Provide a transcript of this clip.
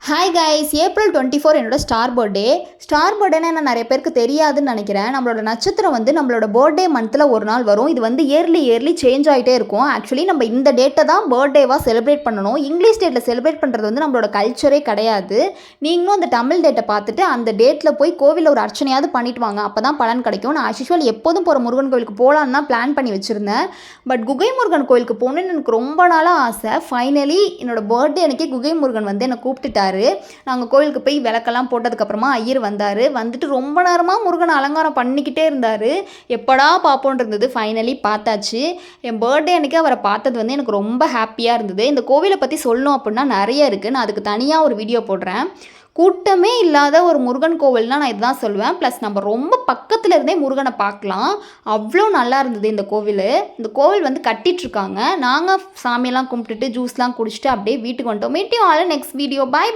Hi guys, April 24 என்னோட star பர்த்டேனா என்ன நிறைய பேருக்கு தெரியாதுன்னு நினைக்கிறேன். நம்மளோட நட்சத்திரம் வந்து நம்மளோட பர்த்டே மந்தில் ஒரு நாள் வரும். இது வந்து இயர்லி சேஞ்ச் ஆகிட்டே இருக்கும். ஆக்சுவலி நம்ம இந்த டேட்டை தான் பர்த்டேவாக செலிப்ரேட் பண்ணணும். இங்கிலீஷ் டேட்டில் செலிப்ரேட் பண்ணுறது வந்து நம்மளோட கல்ச்சரே கிடையாது. நீங்களும் அந்த தமிழ் டேட்டை பார்த்துட்டு அந்த டேட்டில் போய் கோவிலில் ஒரு அர்ச்சனையாவது பண்ணிட்டு வாங்க, அப்போ தான் பலன் கிடைக்கும். நான் ஆக்சுவல் எப்போதும் போகிற முருகன் கோவிலுக்கு போகலான்னு தான் பிளான் பண்ணி வச்சுருந்தேன். பட் குகை முருகன் கோவிலுக்கு போகணுன்னு எனக்கு ரொம்ப நாளாக ஆசை. ஃபைனலி என்னோட பர்த்டே அன்றைக்கி குகை முருகன் வந்து என்னை கூப்பிட்டுட்டாரு. நாங்கள் கோவிலுக்கு போய் விளக்கெல்லாம் போட்டதுக்கப்புறமா ஐயர் வந்துட்டு ரொம்ப நேரமாக முருகனை அலங்காரம் பண்ணிக்கிட்டே இருந்தார். எப்படா பார்ப்போன்னு இருந்தது. ஃபைனலி பார்த்தாச்சு. என் பர்த்டே அன்றைக்கி அவரை பார்த்தது வந்து எனக்கு ரொம்ப ஹாப்பியாக இருந்தது. இந்த கோவிலை பற்றி சொல்லணும் அப்படின்னா நிறைய இருக்குது. நான் அதுக்கு தனியாக ஒரு வீடியோ போடுறேன். கூட்டமே இல்லாத ஒரு முருகன் கோவில்னால் நான் இதுதான் சொல்லுவேன். ப்ளஸ் நம்ம ரொம்ப பக்கத்தில் இருந்தே முருகனை பார்க்கலாம். அவ்வளோ நல்லா இருந்தது இந்த கோவில். இந்த கோவில் வந்து கட்டிகிட்ருக்காங்க. நாங்கள் சாமியெல்லாம் கும்பிட்டுட்டு ஜூஸ்லாம் குடிச்சிட்டு அப்படியே வீட்டுக்கு வந்துட்டோம். Meet you all next video. Bye.